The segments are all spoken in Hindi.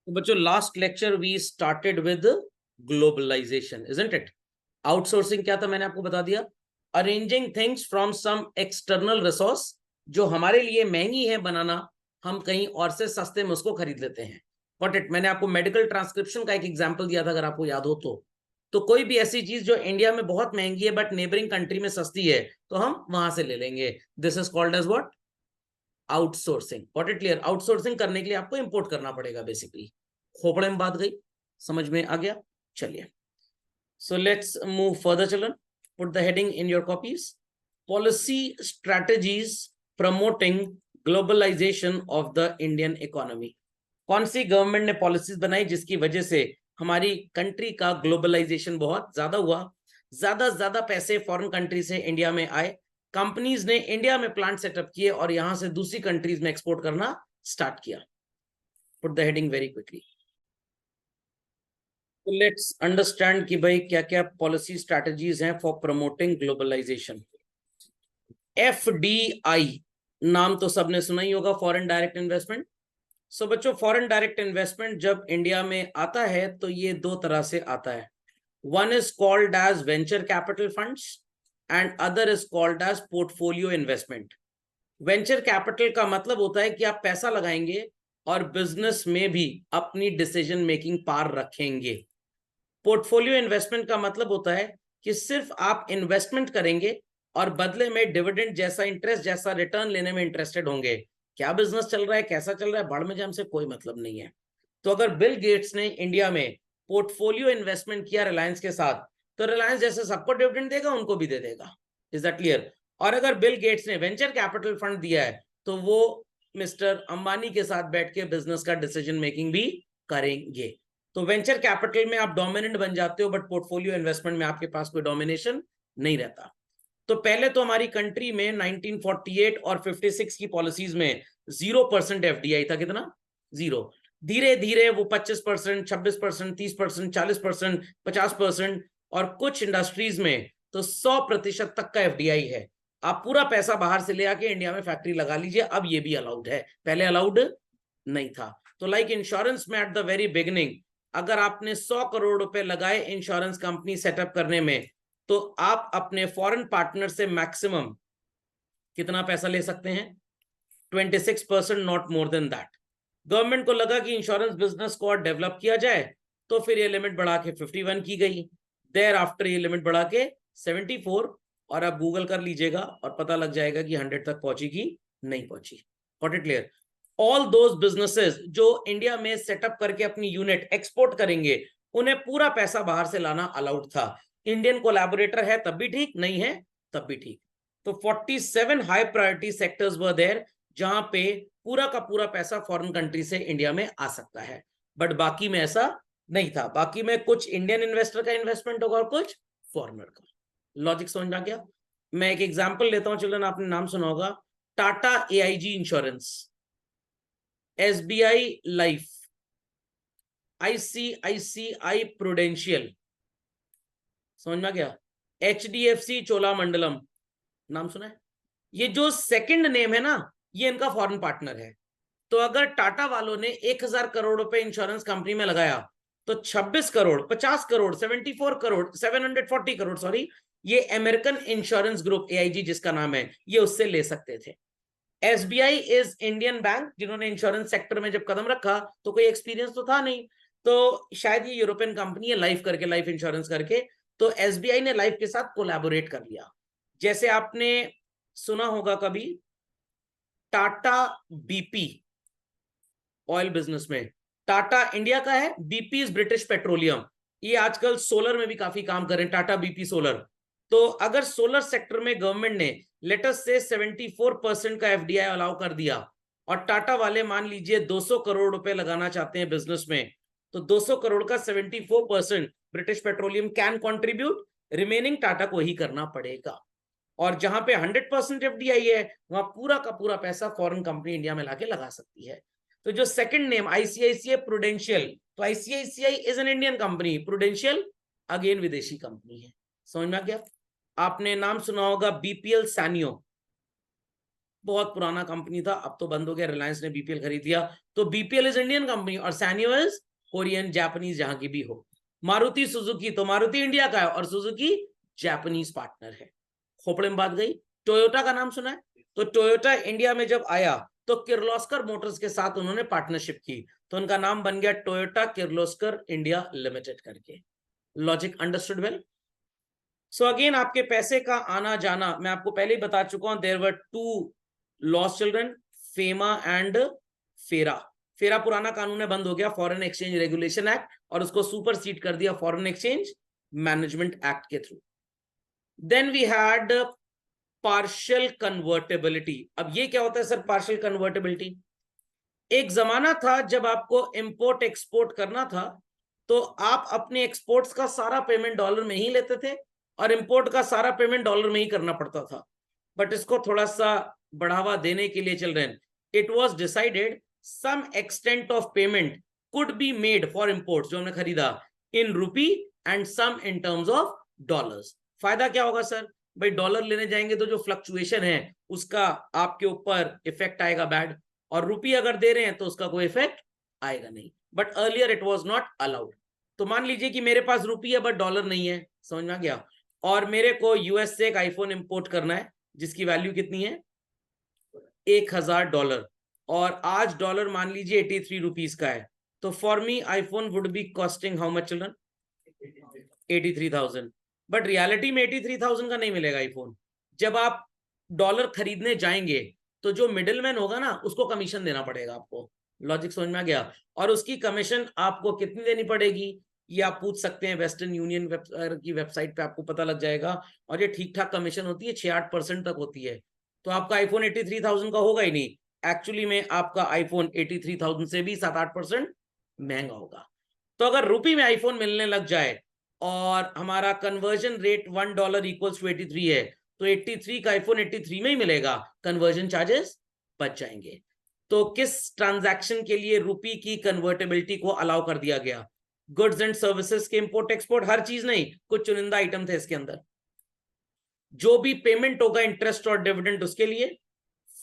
तो बच्चों last lecture we started with globalisation, isn't it? Outsourcing क्या था मैंने आपको बता दिया, arranging things from some external resource जो हमारे लिए महंगी है बनाना, हम कहीं और से सस्ते में उसको खरीद लेते हैं। Got it? मैंने आपको मेडिकल ट्रांसक्रिप्शन का एक एग्जांपल दिया था, अगर आपको याद हो तो कोई भी ऐसी चीज जो इंडिया में बहुत महंगी है बट नेबरिंग कंट्री में सस्ती है तो हम वहां से ले लेंगे। This is called as what? Outsourcing. Got it clear? Outsourcing करने के लिए आपको इंपोर्ट करना पड़ेगा बेसिकली। खोपड़े में बात गई, समझ में आ गया? चलिए, so let's move further children. Put the heading in your copies. Policy strategies promoting globalisation of the Indian economy. कौन सी गवर्नमेंट ने पॉलिसीज बनाई जिसकी वजह से हमारी कंट्री का ग्लोबलाइजेशन बहुत ज्यादा हुआ, ज्यादा पैसे फॉरेन कंट्री से इंडिया में आए, कंपनीज ने इंडिया में प्लांट सेटअप किए और यहां से दूसरी कंट्रीज में एक्सपोर्ट करना स्टार्ट किया। Put the heading very quickly. तो लेट्स अंडरस्टैंड कि भाई क्या क्या पॉलिसी स्ट्रैटेजीज हैं फॉर प्रमोटिंग ग्लोबलाइजेशन। एफडीआई नाम तो सबने सुना ही होगा, फॉरेन डायरेक्ट इन्वेस्टमेंट। सो बच्चों, फॉरेन डायरेक्ट इन्वेस्टमेंट जब इंडिया में आता है तो ये दो तरह से आता है। One is called as venture capital funds and other is called as portfolio investment. Venture capital का मतलब होता है कि आप पैसा लगाएंगे और बिजनेस में भी अपनी डिसीजन मेकिंग पावर रखेंगे। पोर्टफोलियो इन्वेस्टमेंट का मतलब होता है कि सिर्फ आप इन्वेस्टमेंट करेंगे और बदले में डिविडेंड जैसा इंटरेस्ट जैसा रिटर्न लेने में इंटरेस्टेड होंगे। क्या बिजनेस चल रहा है, कैसा चल रहा है, बढ़ में जाए हमसे कोई मतलब नहीं है। तो अगर बिल गेट्स ने इंडिया में पोर्टफोलियो इन्वेस्टमेंट किया रिलायंस के साथ, तो रिलायंस जैसे सबको डिविडेंड देगा उनको भी दे देगा। Is that clear? और अगर बिल गेट्स ने वेंचर कैपिटल फंड दिया है तो वो मिस्टर अंबानी के साथ बैठ के बिजनेस का डिसीजन मेकिंग भी करेंगे। तो वेंचर कैपिटल में आप डोमिनेंट बन जाते हो बट पोर्टफोलियो इन्वेस्टमेंट में आपके पास कोई डोमिनेशन नहीं रहता। तो पहले तो हमारी कंट्री में 1948 और 56 की पॉलिसीज में 0% एफडीआई था। कितना? 0। धीरे धीरे वो 25%, 26%, 30%, 40%, 50% और कुछ इंडस्ट्रीज में तो 100% तक का एफडीआई है। आप पूरा पैसा बाहर से ले आके इंडिया में फैक्ट्री लगा लीजिए, अब ये भी अलाउड है, पहले अलाउड नहीं था। तो लाइक इंश्योरेंस में एट द वेरी बिगिनिंग अगर आपने 100 करोड़ रुपए लगाए इंश्योरेंस कंपनी सेटअप करने में, तो आप अपने फॉरेन पार्टनर से मैक्सिमम कितना पैसा ले सकते हैं? 26%, not more than that. Government को लगा कि इंश्योरेंस बिजनेस को और डेवलप किया जाए तो फिर ये लिमिट बढ़ा के 51 की गई। देयर आफ्टर ये लिमिट बढ़ा के 74, और आप गूगल कर लीजिएगा और पता लग जाएगा कि 100 तक पहुंची कि नहीं पहुंची। Got it clear? All those businesses जो इंडिया में सेटअप करके अपनी यूनिट एक्सपोर्ट करेंगे उन्हें पूरा पैसा बाहर से लाना अलाउड था। इंडियन कोलैबोरेटर है तब भी ठीक, नहीं है तब भी ठीक। तो 47 high priority sectors were there जहां पे पूरा का पूरा पैसा फॉरेन कंट्री से इंडिया में आ सकता है, बट बाकी में ऐसा नहीं था। बाकी में कुछ इंडियन इन्वेस्टर का इन्वेस्टमेंट होगा और कुछ फॉरेनर का। लॉजिक समझ में आ गया? मैं एक एग्जांपल लेता हूं चिल्ड्रन, आपने नाम सुना होगा Tata AIG insurance, SBI life, ICICI prudential, समझ में आ गया? एचडीएफसी चोलामंडलम, नाम सुना है? ये जो सेकंड नेम है ना, ये इनका फॉरेन पार्टनर है। तो अगर टाटा वालों ने 1000 करोड़ रुपए इंश्योरेंस कंपनी में लगाया तो 26 करोड़, 50 करोड़, 74 करोड़, 740 करोड़ सॉरी, ये अमेरिकन इंश्योरेंस ग्रुप एआईजी जिसका नाम है, ये उससे ले सकते थे। एसबीआई इज इंडियन बैंक, जिन्होंने इंश्योरेंस सेक्टर में जब कदम रखा तो कोई एक्सपीरियंस तो था नहीं, तो शायद ये यूरोपियन कंपनी है लाइफ करके, लाइफ इंश्योरेंस करके, तो एसबीआई ने लाइफ के साथ कोलैबोरेट कर लिया। जैसे आपने सुना होगा कभी टाटा बीपी ऑयल बिजनेस में, टाटा इंडिया का है, बीपी इज ब्रिटिश पेट्रोलियम, ये आजकल सोलर में भी काफी काम कर रहे हैं, टाटा बीपी सोलर। तो अगर सोलर सेक्टर में गवर्नमेंट ने लेटेस्ट से 74% का एफडीआई अलाउ कर दिया और टाटा वाले मान लीजिए 200 करोड़ रुपए लगाना चाहते हैं बिजनेस में, तो 200 करोड़ का 74% British petroleum can contribute, remaining Tata को ही करना पड़ेगा। और जहां पे 100% एफडीआई है वहां पूरा का पूरा पैसा फॉरेन कंपनी इंडिया में लाके लगा सकती है। तो जो सेकंड नेम आईसीआईसीआई प्रूडेंशियल, तो ICICI is an Indian company, prudential again विदेशी कंपनी है। समझ में आ गया? आपने नाम सुना होगा बीपीएल सैनियो, बहुत पुराना कंपनी था, अब तो बंद हो गया, रिलायंस ने बीपीएल खरीद लिया। तो बीपीएल इज इंडियन कंपनी और सैनियो इज कोरियन, जापानीज, जहां की भी हो। मारुति सुजुकी, तो मारुति इंडिया का है और सुजुकी जापानीज पार्टनर है। खोपड़े में बात गई। टोयोटा का नाम सुना है? तो टोयोटा इंडिया में जब आया तो किर्लोस्कर मोटर्स के साथ उन्होंने पार्टनरशिप की, तो उनका नाम बन गया टोयोटा किर्लोस्कर इंडिया लिमिटेड करके। Logic understood well? So again आपके पैसे का आना जाना मैं आपको पहले ही बता चुका हूं, there were two laws children, FEMA and FERA. FERA पुराना कानून है, बंद हो गया, फॉरेन एक्सचेंज रेगुलेशन एक्ट, और उसको सुपरसीड कर दिया फॉरेन एक्सचेंज मैनेजमेंट एक्ट के through. Then we had partial convertibility. अब ये क्या होता है सर पार्शियल कन्वर्टेबिलिटी? एक जमाना था जब आपको इंपोर्ट एक्सपोर्ट करना था तो आप अपने एक्सपोर्ट्स का सारा पेमेंट डॉलर में ही लेते थे और इंपोर्ट का सारा पेमेंट डॉलर में ही करना पड़ता था। बट इसको थोड़ा सा बढ़ावा देने के लिए चल रहे हैं, it was decided some extent of payment could be made for import जो हमने खरीदा in rupee and some in terms of dollars. फायदा क्या होगा सर? भाई डॉलर लेने जाएंगे तो जो फ्लक्चुएशन है उसका आपके ऊपर इफेक्ट आएगा बैड, और रुपी अगर दे रहे हैं तो उसका कोई इफेक्ट आएगा नहीं। But earlier it was not allowed. तो मान लीजिए कि मेरे पास रुपी है बट डॉलर नहीं है, समझ में आ गया, और मेरे को यूएस से एक आईफोन इंपोर्ट करना है जिसकी वैल्यू कितनी है $1000, और आज डॉलर मान लीजिए 83 रुपीज का है, तो for me iPhone would be costing how much children? 83,000। But reality में 83,000 का नहीं मिलेगा आईफोन। जब आप डॉलर खरीदने जाएंगे तो जो मिडिलमैन होगा ना उसको कमीशन देना पड़ेगा आपको। लॉजिक समझ में आ गया? और उसकी कमीशन आपको कितनी देनी पड़ेगी ये आप पूछ सकते हैं, वेस्टर्न यूनियन की वेबसाइट पे आपको पता लग जाएगा। और ये ठीक ठाक कमीशन होती है, 6-8% तक होती है। तो आपका आईफोन 83,000 का होगा ही नहीं, एक्चुअली में आपका आईफोन 83,000 से भी 7-8% महंगा होगा। तो अगर रुपी में आईफोन मिलने लग जाए और हमारा कन्वर्जन रेट $1 इक्वल्स टू 83 है, तो 83 का आईफोन 83 में ही मिलेगा, कन्वर्जन चार्जेस बच जाएंगे। तो किस ट्रांजैक्शन के लिए रुपी की कन्वर्टेबिलिटी को अलाउ कर दिया गया? गुड्स एंड सर्विसेज के इंपोर्ट एक्सपोर्ट, हर चीज नहीं, कुछ चुनिंदा आइटम थे इसके अंदर। जो भी पेमेंट होगा इंटरेस्ट और डिविडेंड उसके लिए,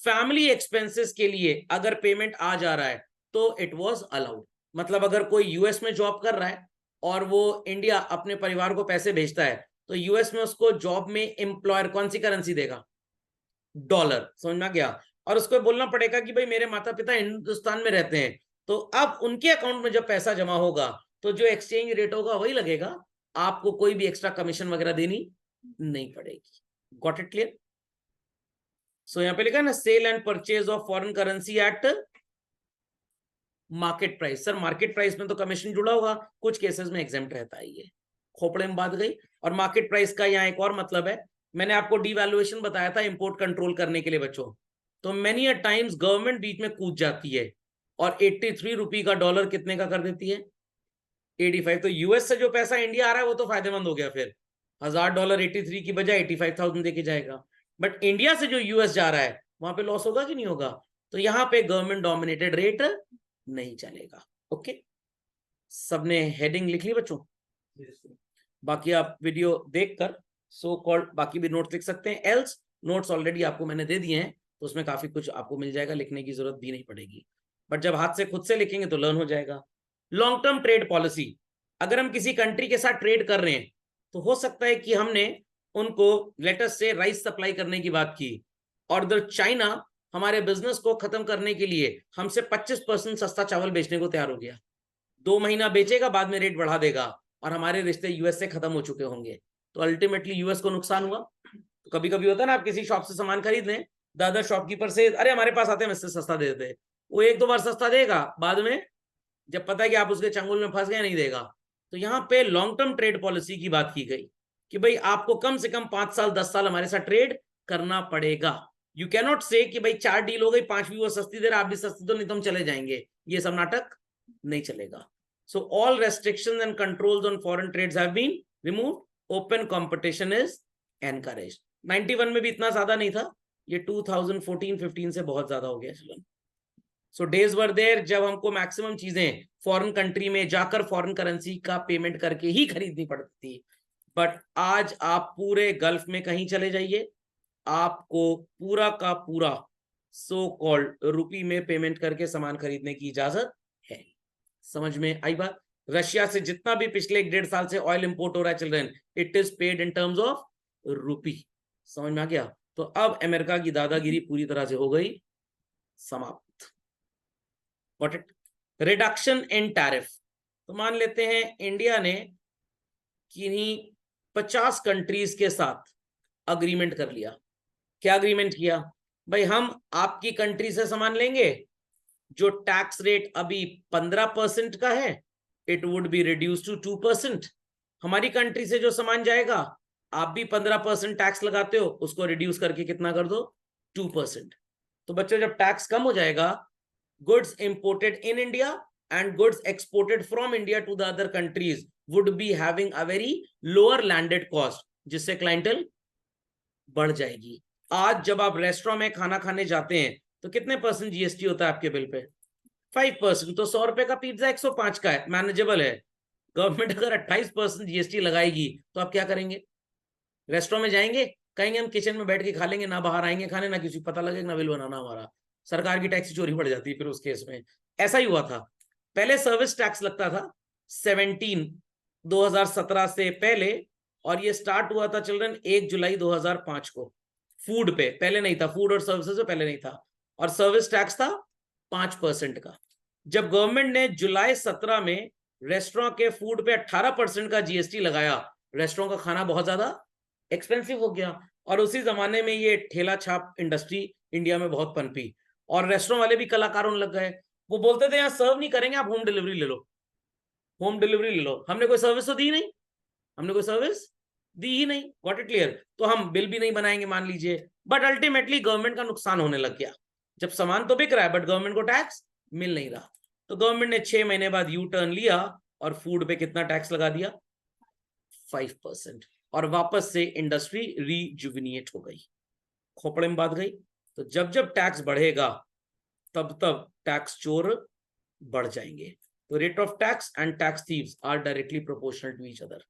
फैमिली एक्सपेंसेस के लिए अगर पेमेंट आ जा रहा है तो इट वाज अलाउड। मतलब अगर कोई यूएस में जॉब कर रहा है और वो इंडिया अपने परिवार को पैसे भेजता है तो यूएस में उसको जॉब में एम्प्लॉयर कौन सी करेंसी देगा? डॉलर। समझ में आ गया? और उसको बोलना पड़ेगा कि भाई मेरे माता पिता हिंदुस्तान में रहते हैं, तो अब उनके अकाउंट में जब पैसा जमा होगा तो जो एक्सचेंज रेट होगा वही लगेगा, आपको कोई भी एक्स्ट्रा कमीशन वगैरह देनी नहीं पड़ेगी। Got it clear? सो यहां पे लिखा है ना, sale and purchase of foreign currency at market price. Sir market price में तो कमीशन जुड़ा होगा, कुछ केसेस में एग्जेम्प्ट रहता है ये। खोपड़े में बात गई। और मार्केट प्राइस का यहाँ एक और मतलब है, मैंने आपको डिवैल्यूएशन बताया था इंपोर्ट कंट्रोल करने के लिए बच्चों, तो मेनी अ टाइम्स गवर्नमेंट बीच में कूद जाती है और 83 रुपी का डॉलर कितने का कर देती है? 85। तो यूएस से जो पैसा इंडिया आ रहा है वो तो फायदेमंद हो गया, फिर $1000 83 की बजाय 85,000 देके जाएगा। बट इंडिया से जो यूएस जा रहा है वहां पे लॉस होगा कि नहीं होगा? तो यहाँ पे गवर्नमेंट डोमिनेटेड रेट नहीं चलेगा। ओके, सबने हेडिंग लिख ली बच्चों? बाकी आप वीडियो देखकर सो कॉल्ड बाकी भी नोट्स लिख सकते हैं, एल्स नोट्स ऑलरेडी आपको मैंने दे दिए हैं तो उसमें काफी कुछ आपको मिल जाएगा, लिखने की जरूरत भी नहीं पड़ेगी। बट जब हाथ से खुद से लिखेंगे तो लर्न हो जाएगा। लॉन्ग टर्म ट्रेड पॉलिसी, अगर हम किसी कंट्री के साथ ट्रेड कर रहे हैं तो हो सकता है कि हमने उनको लेटस से राइस सप्लाई करने की बात की और उधर चाइना हमारे बिजनेस को खत्म करने के लिए हमसे 25% सस्ता चावल बेचने को तैयार हो गया। 2 महीना बेचेगा, बाद में रेट बढ़ा देगा और हमारे रिश्ते यूएस से खत्म हो चुके होंगे, तो अल्टीमेटली यूएस को नुकसान हुआ। तो कभी कभी होता है ना, आप किसी शॉप से सामान खरीद लें, दादा शॉपकीपर से अरे हमारे पास आते हैं इससे सस्ता दे देते, वो 1-2 बार सस्ता देगा, बाद में जब पता है कि आप उसके चंगुल में फंस गए नहीं देगा। तो यहाँ पे लॉन्ग टर्म ट्रेड पॉलिसी की बात की गई कि भाई आपको कम से कम 5 साल 10 साल हमारे साथ ट्रेड करना पड़ेगा। यू कैनॉट से कि भाई 4 डील हो गई, 5वीं वो सस्ती दे रहा, आप भी सस्ती दो नहीं तो हम चले जाएंगे, ये सब नाटक नहीं चलेगा। So all restrictions and controls on foreign trades have been removed. Open competition is encouraged. 91 में भी इतना ज्यादा नहीं था, ये 2014-15 से बहुत ज्यादा हो गया चलन। So days were there जब हमको मैक्सिमम चीजें फॉरेन कंट्री में जाकर फॉरेन करेंसी का पेमेंट करके ही खरीदनी पड़ती थी। बट आज आप पूरे गल्फ में कहीं चले जाइए, आपको पूरा का पूरा सो कॉल्ड रुपी में पेमेंट करके सामान खरीदने की इजाजत है। समझ में आई बात? रशिया से जितना भी पिछले 1.5 साल से ऑयल इंपोर्ट हो रहा है children, it is paid in terms of rupee. समझ में आ गया? तो अब अमेरिका की दादागिरी पूरी तरह से हो गई समाप्त। What it? Reduction in tariff. तो मान लेते हैं इंडिया ने किन्हीं 50 कंट्रीज के साथ अग्रीमेंट कर लिया। क्या अग्रीमेंट किया? भाई हम आपकी कंट्री से सामान लेंगे, जो टैक्स रेट अभी 15% का है, it would be reduce to 2%। हमारी कंट्री से जो सामान जाएगा, आप भी 15% टैक्स लगाते हो, उसको रिड्यूस करके कितना कर दो? 2%। तो बच्चों जब टैक्स कम हो जाएगा, goods imported in India and goods exported from India to the other countries would be having a very lower landed cost, जिससे क्लाइंटल बढ़ जाएगी। आज जब आप रेस्टोरेंट में खाना खाने जाते हैं तो कितने % जीएसटी होता है आपके बिल पे? 5%। तो 100 रुपए का पिज्जा 105 का है, मैनेजेबल है। गवर्नमेंट अगर 28% जीएसटी लगाएगी तो आप क्या करेंगे? रेस्टोरेंट में जाएंगे, कहेंगे हम किचन में बैठ के खा लेंगे, ना बाहर आएंगे खाने, ना किसी को पता लगेगा, ना बिल बनाना हमारा। सरकार की टैक्स चोरी बढ़ जाती है फिर उस केस में। ऐसा ही हुआ था। पहले सर्विस टैक्स लगता था 2017 से पहले, और ये स्टार्ट हुआ था चिल्ड्रन 1 जुलाई 2005 को। फूड पे पहले नहीं था, फूड और सर्विसेज पे पहले नहीं था, और सर्विस टैक्स था 5% का। जब गवर्नमेंट ने जुलाई 17 में रेस्टोरेंट के फूड पे 18% का जीएसटी लगाया, रेस्टोरेंट का खाना बहुत ज्यादा एक्सपेंसिव हो गया। और उसी जमाने में ये ठेला छाप इंडस्ट्री इंडिया में बहुत पनपी, और रेस्टोरेंट वाले भी कलाकारों लग गए। वो बोलते थे यहाँ सर्व नहीं करेंगे, आप होम डिलीवरी ले लो, होम डिलीवरी ले लो। हमने कोई सर्विस तो दी नहीं, हमने कोई सर्विस दी ही नहीं। Got it clear? तो हम बिल भी नहीं बनाएंगे मान लीजिए, बट अल्टीमेटली गवर्नमेंट का नुकसान होने लग गया। जब सामान तो बिक रहा है बट गवर्नमेंट को टैक्स मिल नहीं रहा, तो गवर्नमेंट ने 6 महीने बाद यू टर्न लिया और फूड पे कितना टैक्स लगा दिया? 5%। और वापस से इंडस्ट्री रीजुविनिएट हो गई, खोपड़े में बात गई। तो जब जब टैक्स बढ़ेगा तब तब टैक्स चोर बढ़ जाएंगे। तो rate of tax and tax thieves are directly proportional to each other.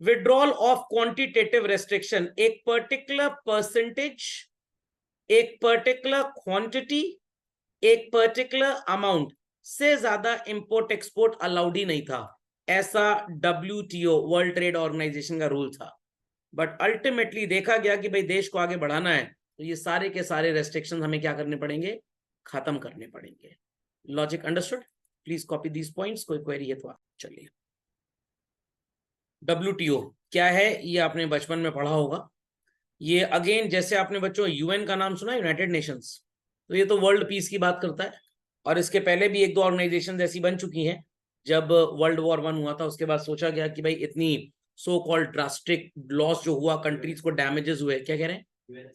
Withdrawal of quantitative restriction, एक पर्टिकुलर परसेंटेज, एक पर्टिकुलर क्वांटिटी, एक पर्टिकुलर अमाउंट से ज्यादा इंपोर्ट एक्सपोर्ट अलाउड ही नहीं था। ऐसा WTO वर्ल्ड ट्रेड ऑर्गेनाइजेशन का रूल था। बट अल्टीमेटली देखा गया कि भाई देश को आगे बढ़ाना है, तो ये सारे के सारे रेस्ट्रिक्शंस हमें क्या करने पड़ेंगे? खत्म करने पड़ेंगे। Logic understood? Please copy these points. कोई क्वेरी है तो आप चलिए। WTO क्या है ये आपने बचपन में पढ़ा होगा। ये अगेन जैसे आपने बच्चों यूएन का नाम सुना, यूनाइटेड नेशंस, तो ये तो वर्ल्ड पीस की बात करता है। और इसके पहले भी 1-2 ऑर्गेनाइजेशन ऐसी बन चुकी हैं। जब वर्ल्ड वॉर 1 हुआ था उसके बाद सोचा गया कि भाई इतनी सो कॉल्ड ड्रास्टिक लॉस जो हुआ, कंट्रीज को डैमेजेस हुए, क्या कह रहे हैं?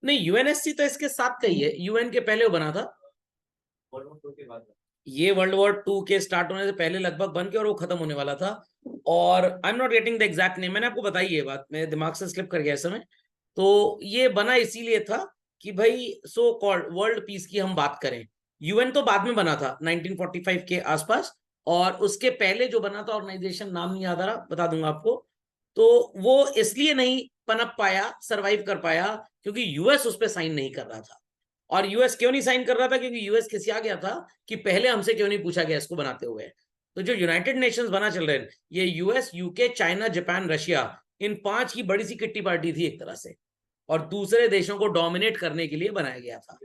नहीं, यूएनएससी तो इसके साथ का ही है, यूएन के पहले वो बना था। ये वर्ल्ड वॉर 2 के स्टार्ट होने से पहले लगभग बन के और वो खत्म होने वाला था। और I am not getting the exact name, मैंने आपको बताई ये बात, मेरे दिमाग से स्लिप कर गया इस समय। तो ये बना इसीलिए था कि भाई सो कॉल्ड वर्ल्ड पीस की हम बात करें। यूएन तो बाद में बना था 1945 के आसपास, और उसके पहले जो बना था ऑर्गेनाइजेशन, नाम नहीं याद आ रहा, बता दूंगा आपको। तो वो इसलिए नहीं पनप पाया, सरवाइव कर पाया, क्योंकि यूएस उस पर साइन नहीं कर रहा था। और यूएस क्यों नहीं साइन कर रहा था? क्योंकि यूएस खिसिया गया था कि पहले हमसे क्यों नहीं पूछा गया इसको बनाते हुए। तो जो यूनाइटेड नेशंस बना चल रहे हैं, ये US, UK, China, Japan, Russia, इन 5 की बड़ी सी किट्टी पार्टी थी एक तरह से, और दूसरे देशों को डोमिनेट करने के लिए बनाया गया था।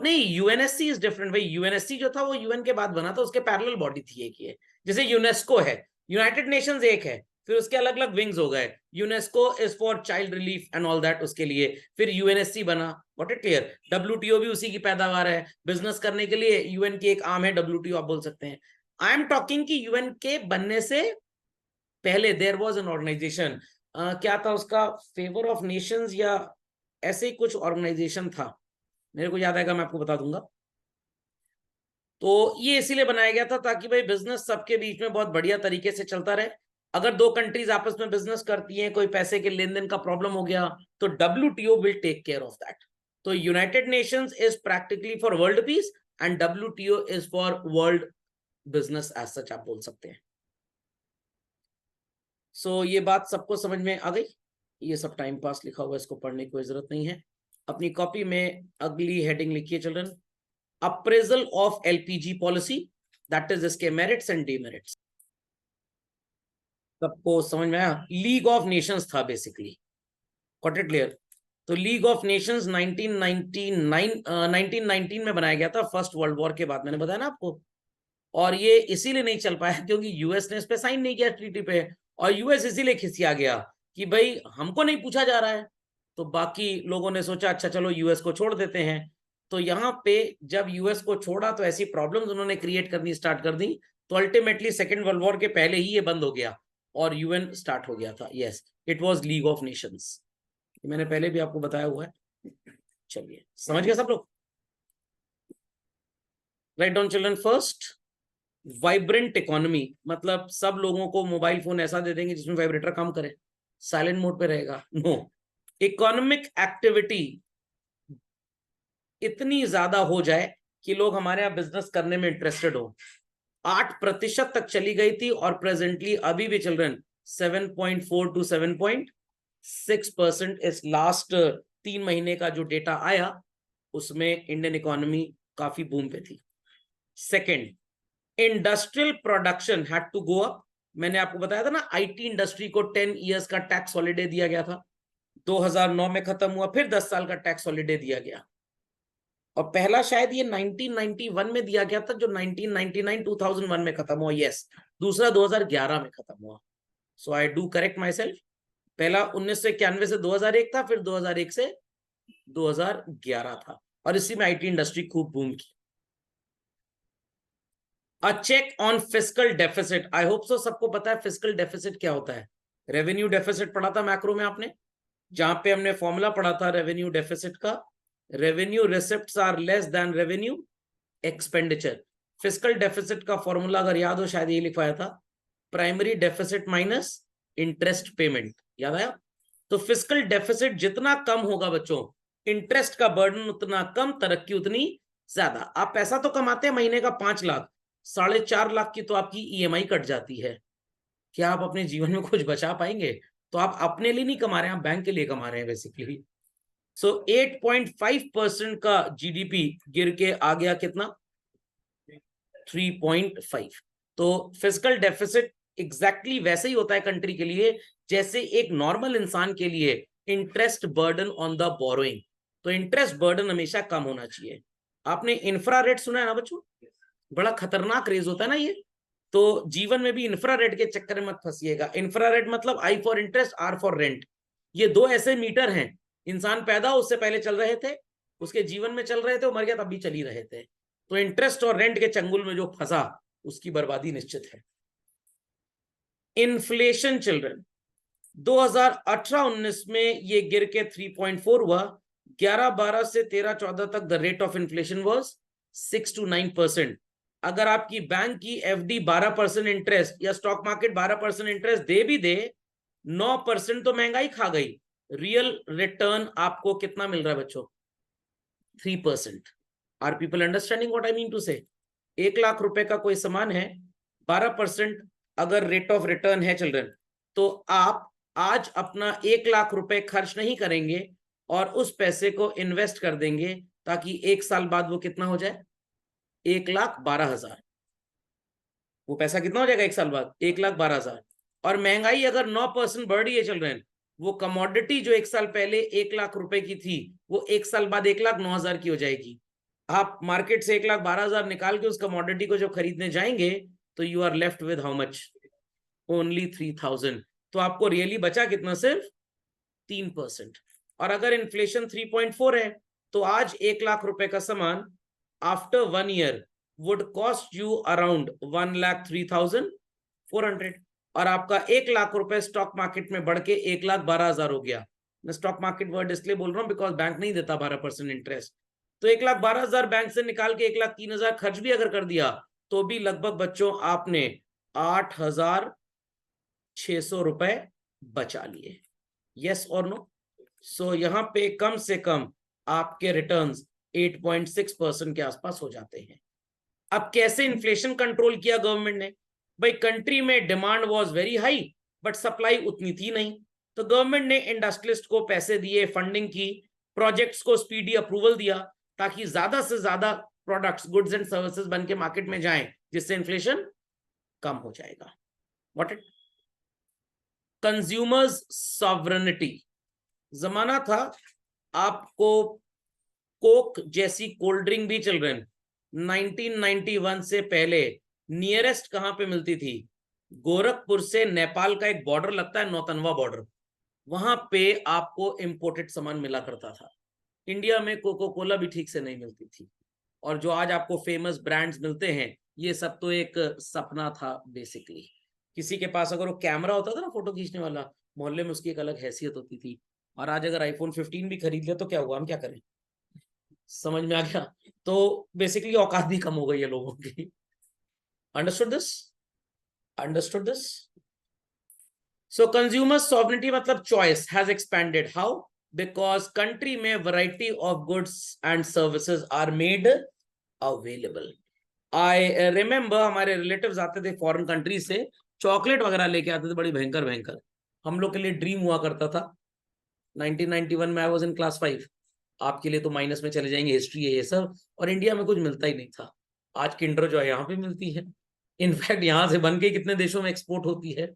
नहीं, यूएनएससी इज डिफरेंट भाई। यूएनएससी जो था वो यूएन के बाद बना था, उसके पैरेलल बॉडी थी एक ये। जैसे यूनेस्को है, यूनाइटेड नेशंस एक है, फिर उसके अलग अलग विंग्स हो गए। UNESCO is for child relief and all that, उसके लिए फिर यूएनएससी बना। What it clear? WTO भी उसी की पैदावार है, बिजनेस करने के लिए यूएन की एक आर्म है WTO, आप बोल सकते हैं। आई एम टॉकिंग कि यूएन के बनने से पहले देयर वाज एन ऑर्गेनाइजेशन, क्या था उसका, फेवर ऑफ नेशंस या ऐसे ही कुछ ऑर्गेनाइजेशन था, मेरे को याद आएगा मैं आपको बता दूंगा। तो ये इसीलिए बनाया गया था ताकि भाई बिजनेस सबके बीच में बहुत बढ़िया तरीके से चलता रहे। अगर 2 कंट्रीज आपस में बिजनेस करती हैं, कोई पैसे के लेन देन का प्रॉब्लम हो गया, तो WTO will take care of that. तो United Nations is practically for world peace and WTO is for world business as such, आप बोल सकते हैं। सो ये बात सबको समझ में आ गई? ये सब टाइम पास लिखा हुआ है, इसको पढ़ने की कोई जरूरत नहीं है। अपनी कॉपी में अगली हेडिंग लिखिए children, appraisal of LPG policy, that is इसके मेरिट्स एंड डीमेरिट्स। सबको समझ में आया? लीग ऑफ नेशंस था बेसिकली, गॉट इट क्लियर? तो लीग ऑफ नेशंस 1919 में बनाया गया था, फर्स्ट वर्ल्ड वॉर के बाद, मैंने बताया ना आपको। और ये इसीलिए नहीं चल पाया क्योंकि यूएस ने इस पे साइन नहीं किया ट्रीटी पे, और यूएस इसीलिए खिसिया गया कि भाई हमको नहीं पूछा जा रहा है। तो बाकी लोगों ने सोचा अच्छा चलो यूएस को छोड़ देते हैं। तो यहाँ पे जब यूएस को छोड़ा तो ऐसी प्रॉब्लम्स उन्होंने क्रिएट करनी स्टार्ट कर दी, तो अल्टीमेटली सेकेंड वर्ल्ड वॉर के पहले ही ये बंद हो गया और यूएन स्टार्ट हो गया था। Yes, it was league of Nations, मैंने पहले भी आपको बताया हुआ है। चलिए समझ गए सब लोग? Write down children. First, vibrant economy, मतलब सब लोगों को मोबाइल फोन ऐसा दे देंगे जिसमें वाइब्रेटर काम करे, साइलेंट मोड पे रहेगा? नो। इकोनॉमिक एक्टिविटी इतनी ज्यादा हो जाए कि लोग हमारे यहाँ बिजनेस करने में इंटरेस्टेड हो। 8% तक चली गई थी और प्रेजेंटली अभी भी चिल्ड्रन 7.4 to 7.6%। इस लास्ट 3 महीने का जो डेटा आया उसमें इंडियन इकोनॉमी काफी बूम पे थी। Second, industrial production had to go up. मैंने आपको बताया था ना, आईटी इंडस्ट्री को 10 इयर्स का टैक्स हॉलिडे दिया गया था, 2009 में खत्म हुआ, फिर 10 साल का टैक्स हॉलिडे दिया गया। और पहला शायद ये 1991 में दिया गया था, जो 1999-2001 में खत्म हुआ। यस, दूसरा 2011 में खत्म हुआ। So I do correct myself. पहला 1991 से 2001 था, फिर 2001 से 2011 था, और इसी में आईटी इंडस्ट्री खूब बूम की। A check on fiscal deficit, I hope so सबको पता है फिस्कल डेफिसिट क्या होता है। रेवेन्यू डेफिसिट पढ़ा था मैक्रो में आपने, जहां पे हमने फॉर्मूला पढ़ा था रेवेन्यू डेफिसिट का, revenue receipts are less than revenue expenditure. Fiscal deficit का फॉर्मूला अगर याद हो शायद ये लिखवाया था, primary deficit minus interest payment, याद आया? तो फिस्कल डेफिसिट जितना कम होगा बच्चों, इंटरेस्ट का बर्डन उतना कम, तरक्की उतनी ज्यादा। आप पैसा तो कमाते हैं महीने का 5 लाख, 4.5 लाख की तो आपकी ईएमआई कट जाती है। क्या आप अपने जीवन में कुछ बचा पाएंगे? तो आप अपने लिए नहीं कमा रहे हैं, आप बैंक के लिए कमा रहे हैं बेसिकली। सो 8.5% का जीडीपी गिर के आ गया कितना? 3.5। तो फिस्कल डेफिसिट एग्जैक्टली वैसे ही होता है कंट्री के लिए जैसे एक नॉर्मल इंसान के लिए interest burden on the borrowing. तो इंटरेस्ट बर्डन हमेशा कम होना चाहिए। आपने इंफ्रारेड सुना है ना बच्चों? बड़ा खतरनाक रेज होता है ना ये। तो जीवन में भी इंफ्रारेड के चक्कर में मत फंसिएगा। इंफ्रारेड मतलब I for interest, R for rent. ये दो ऐसे मीटर हैं, इंसान पैदा हो उससे पहले चल रहे थे, उसके जीवन में चल रहे थे, वो मर गया तब भी चल ही रहे थे। तो इंटरेस्ट और रेंट के चंगुल में जो फंसा उसकी बर्बादी निश्चित है। इन्फ्लेशन चिल्ड्रन 2018-19 में ये गिर के 3.4 हुआ। 11-12 से 13-14 तक the rate of inflation was 6 to 9%। अगर आपकी बैंक की एफडी 12% इंटरेस्ट या स्टॉक मार्केट 12% इंटरेस्ट दे भी दे, 9% तो महंगाई खा गई। रियल रिटर्न आपको कितना मिल रहा है बच्चों? 3%। Are people understanding what I mean to say? 1 lakh रुपए का कोई सामान है, 12% अगर रेट ऑफ रिटर्न है चिल्ड्रन, तो आप आज अपना 1 लाख रुपए खर्च नहीं करेंगे और उस पैसे को इन्वेस्ट कर देंगे ताकि 1 साल बाद वो कितना हो जाए? 1,12,000। वो पैसा कितना हो जाएगा 1 साल बाद? 1,12,000। और महंगाई अगर 9% बढ़ रही है चिल्ड्रन, वो कमोडिटी जो 1 साल पहले 1 लाख रुपए की थी वो 1 साल बाद 1,09,000 की हो जाएगी। आप मार्केट से 1,12,000 निकाल के उस कमोडिटी को जब खरीदने जाएंगे तो you are left with how much? Only 3,000। तो आपको रियली बचा कितना? सिर्फ 3%। और अगर इन्फ्लेशन 3.4 है तो आज 1 लाख रुपए का सामान after 1 year would cost you around 1,03,400। और आपका 1 लाख रुपए स्टॉक मार्केट में बढ़ के 1,12,000 हो गया। मैं स्टॉक मार्केट वर्ड इसलिए बोल रहा हूं बिकॉज बैंक नहीं देता 12% इंटरेस्ट। तो 1,12,000 बैंक से निकाल के 1,03,000 खर्च भी अगर कर दिया तो भी लगभग बच्चों आपने 8,600 रुपए बचा लिए। यस और नो? सो यहां पे कम से कम आपके रिटर्न्स 8.6% के आसपास हो जाते हैं। अब कैसे इन्फ्लेशन कंट्रोल किया गवर्नमेंट ने? भाई कंट्री में demand was very high but supply उतनी थी नहीं, तो गवर्नमेंट ने इंडस्ट्रियलिस्ट को पैसे दिए, फंडिंग की, प्रोजेक्ट्स को स्पीडी अप्रूवल दिया ताकि ज्यादा से ज्यादा प्रोडक्ट्स, गुड्स एंड सर्विसेज बन के मार्केट में जाएं, जिससे इन्फ्लेशन कम हो जाएगा। What it consumers sovereignty. जमाना था आपको कोक जैसी कोल्ड ड्रिंक भी चल रहे हैं। 1991 से पहले नियरेस्ट कहां पे मिलती थी? गोरखपुर से नेपाल का एक बॉर्डर लगता है, नौतनवा बॉर्डर, वहां पे आपको इंपोर्टेड सामान मिला करता था। इंडिया में कोको कोला भी ठीक से नहीं मिलती थी, और जो आज आपको फेमस ब्रांड्स मिलते हैं ये सब तो एक सपना था बेसिकली। किसी के पास अगर वो कैमरा होता था ना फोटो खींचने वाला, मोहल्ले में उसकी एक अलग हैसियत होती थी। और आज अगर आईफोन 15 भी खरीद लिया तो क्या हुआ, हम क्या करें? समझ में आ गया? तो बेसिकली औकात भी कम हो गई है लोगों की। Understood this? Understood this? So consumer sovereignty मतलब choice has expanded. How? Because country में variety of goods and services are made available. I remember हमारे रिलेटिव्स आते थे फॉरेन कंट्री से, चॉकलेट वगैरह लेके आते थे बड़ी भयंकर भयंकर। हम लोग के लिए ड्रीम हुआ करता था। 1991 में आई वाज इन क्लास 5। आपके लिए तो माइनस में चले जाएंगे, हिस्ट्री है ये सब, और इंडिया में कुछ मिलता ही नहीं था। आज किंडर जो है यहाँ पे मिलती है, इनफैक्ट यहाँ से बन के कितने देशों में एक्सपोर्ट होती है।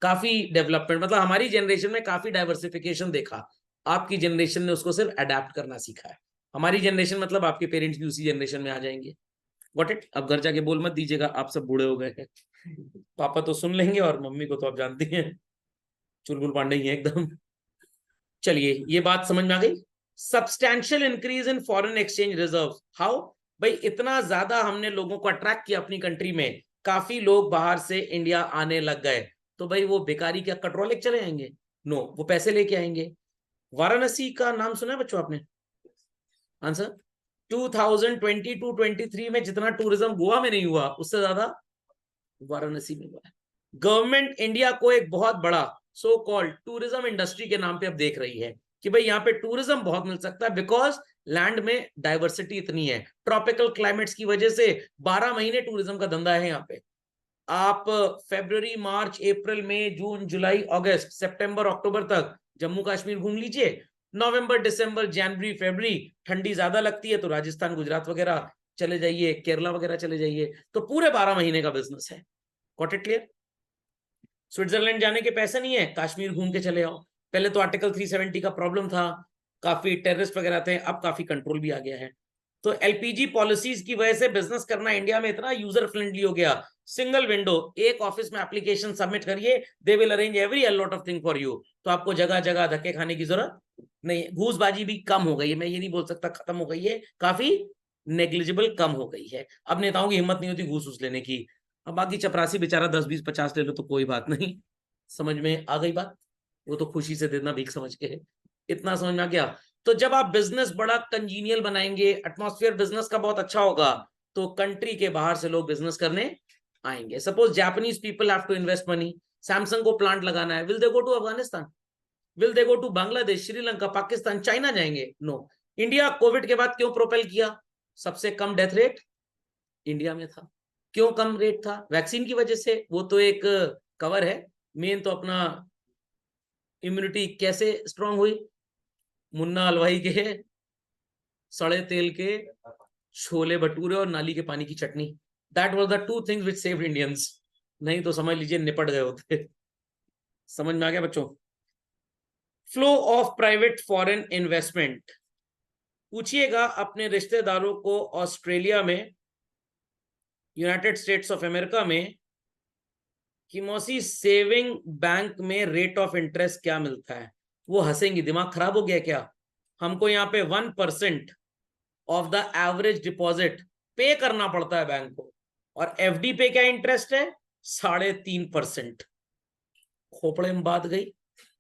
काफी डेवलपमेंट, मतलब हमारी जनरेशन में काफी डाइवर्सिफिकेशन देखा। आपकी जनरेशन ने उसको सिर्फ अडेप्ट करना सीखा है। हमारी जनरेशन मतलब आपके पेरेंट्स भी उसी जनरेशन में आ जाएंगे। What it? अब घर जाके बोल मत दीजिएगा आप सब बूढ़े हो गए हैं। पापा तो सुन लेंगे, और मम्मी को तो आप जानती हैं, चुलबुल पांडे ही है एकदम। चलिए, ये बात समझ में आ गई। Substantial increase in foreign exchange reserve. How? भाई इतना ज्यादा हमने लोगों को अट्रैक्ट किया अपनी कंट्री में, काफी लोग बाहर से इंडिया आने लग गए, तो भाई वो बेकारी क्या कटोरा लेके चले आएंगे? नो, वो पैसे लेके आएंगे। वाराणसी का नाम सुना है बच्चों आपने? आंसर 2022-23 में जितना टूरिज्म गोवा में नहीं हुआ, उससे ज्यादा वाराणसी में हुआ है। गवर्नमेंट इंडिया को एक बहुत बड़ा सो कॉल्ड टूरिज्म इंडस्ट्री के नाम पे अब देख रही है कि भाई यहाँ पे टूरिज्म बहुत मिल सकता है, बिकॉज लैंड में डाइवर्सिटी इतनी है। ट्रॉपिकल क्लाइमेट्स की वजह से 12 महीने टूरिज्म का धंधा है यहाँ पे। आप फरवरी, मार्च, अप्रैल, मई, जून, जुलाई, अगस्त, सितंबर, अक्टूबर तक जम्मू कश्मीर घूम लीजिए। नवंबर, दिसंबर, जनवरी, फरवरी ठंडी ज्यादा लगती है तो राजस्थान, गुजरात वगैरह चले जाइए, केरला वगैरह चले जाइए, तो पूरे 12 महीने का बिजनेस है। Got it clear? स्विट्जरलैंड जाने के पैसे नहीं है, कश्मीर घूम के चले आओ। पहले तो आर्टिकल 370 का प्रॉब्लम था, काफी टेररिस्ट वगैरह थे, अब काफी कंट्रोल भी आ गया है। तो एलपीजी पॉलिसीज की वजह से बिजनेस करना इंडिया में इतना यूजर फ्रेंडली हो गया। सिंगल विंडो, एक ऑफिस में एप्लीकेशन सबमिट करिए, they will arrange every lot of thing for you. तो आपको जगह जगह धक्के खाने की जरूरत नहीं है। घूसबाजी भी कम हो गई है, मैं ये नहीं बोल सकता खत्म हो गई है, काफी नेग्लिजिबल कम हो गई है। अब नेताओं की हिम्मत नहीं होती घूस घूस लेने की। अब बाकी चपरासी बेचारा 10, 20, 50 ले लो तो कोई बात नहीं। समझ में आ गई बात? वो तो खुशी से देना भीख समझ के है। इतना समझ में आ गया? तो जब आप बिजनेस बड़ा कंजीनियल बनाएंगे, एटमॉस्फेयर बिजनेस का बहुत अच्छा होगा, तो कंट्री के बाहर से लोग बिजनेस करने आएंगे। Suppose Japanese people have to invest money, Samsung को प्लांट लगाना है, will they go to Afghanistan? Will they go to Bangladesh, Sri Lanka, Pakistan, China जाएंगे? नो। इंडिया कोविड के बाद क्यों प्रोपेल किया? सबसे कम डेथ रेट इंडिया में था। क्यों कम रेट था? वैक्सीन की वजह से। वो तो एक कवर है, मेन तो अपना इम्यूनिटी कैसे स्ट्रांग हुई? मुन्ना हलवाई के सड़े तेल के छोले भटूरे और नाली के पानी की चटनी, that was the two things which saved Indians. नहीं तो समझ लीजिए निपट गए होते। समझ में आ गया बच्चों? Flow of private foreign investment. पूछिएगा अपने रिश्तेदारों को ऑस्ट्रेलिया में, यूनाइटेड स्टेट्स ऑफ अमेरिका में, कि मौसी सेविंग बैंक में रेट ऑफ इंटरेस्ट क्या मिलता है? वो हंसेंगी, दिमाग खराब हो गया क्या? हमको यहाँ पे 1% ऑफ द एवरेज डिपॉजिट पे करना पड़ता है बैंक को, और एफडी पे क्या इंटरेस्ट है? 3.5%। खोपड़े में बात गई।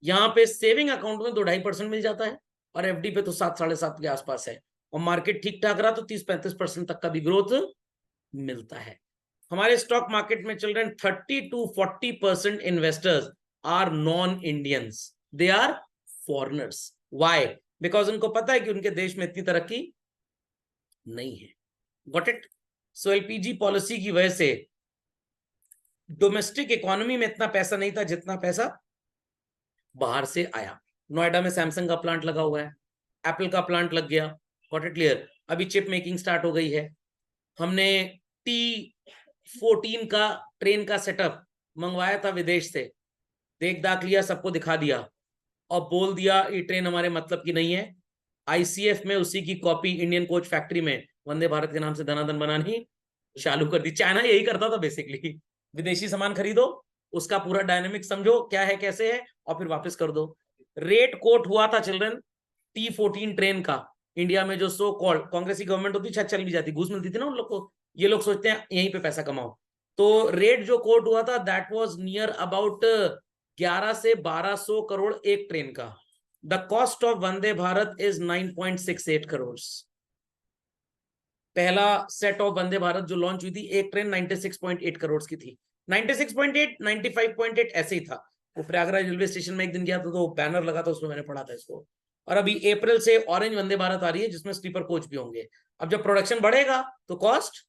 यहाँ पे सेविंग अकाउंट में 2-2.5% मिल जाता है, और एफडी पे तो 7-7.5 के आसपास है, और मार्केट ठीक ठाक रहा तो 30-35% तक का भी ग्रोथ मिलता है। हमारे स्टॉक मार्केट में चल रहे हैं 30-40% investors are non Indians, they are foreigners. Why? Because उनको पता है कि उनके देश में इतनी तरक्की नहीं है। Got it? So LPG policy की वजह से डोमेस्टिक इकोनॉमी में इतना पैसा नहीं था जितना पैसा बाहर से आया। नोएडा में सैमसंग का प्लांट लगा हुआ है, एप्पल का प्लांट लग गया, गॉट इट क्लियर। अभी चिप मेकिंग स्टार्ट हो गई है। हमने T14 का ट्रेन का सेटअप मंगवाया था विदेश से, देख दाख लिया, सबको दिखा दिया और बोल दिया ये ट्रेन हमारे मतलब की नहीं है। ICF में उसी की कॉपी इंडियन कोच फैक्ट्री में वंदे भारत के नाम से धनाधन बनानी चालू कर दी। चाइना यही करता था बेसिकली, विदेशी सामान खरीदो, उसका पूरा डायनेमिक समझो क्या है कैसे है और फिर वापस कर दो। रेट कोट हुआ था चिल्ड्रन T14 ट्रेन का इंडिया में, जो सो कॉल्ड कांग्रेसी गवर्नमेंट होती शायद चल भी जाती, घूस मिलती थी ना उन लोग को, ये लोग सोचते हैं यहीं पे पैसा कमाओ। तो रेट जो कोट हुआ था दैट वाज नियर अबाउट 11 से 1200 करोड़ एक ट्रेन का। The cost of Vande Bharat is 9.68 crore. पहला सेट ऑफ वंदे भारत जो लॉन्च हुई थी, एक ट्रेन 96.8 करोड़ की थी। 96.8, 95.8 ऐसे ही था। वो प्रयागराज रेलवे स्टेशन में एक दिन गया था तो बैनर लगा था, उसमें मैंने पढ़ा था इसको। और अभी अप्रैल से ऑरेंज वंदे भारत आ रही है जिसमें स्लीपर कोच भी होंगे। अब जब प्रोडक्शन बढ़ेगा तो कॉस्ट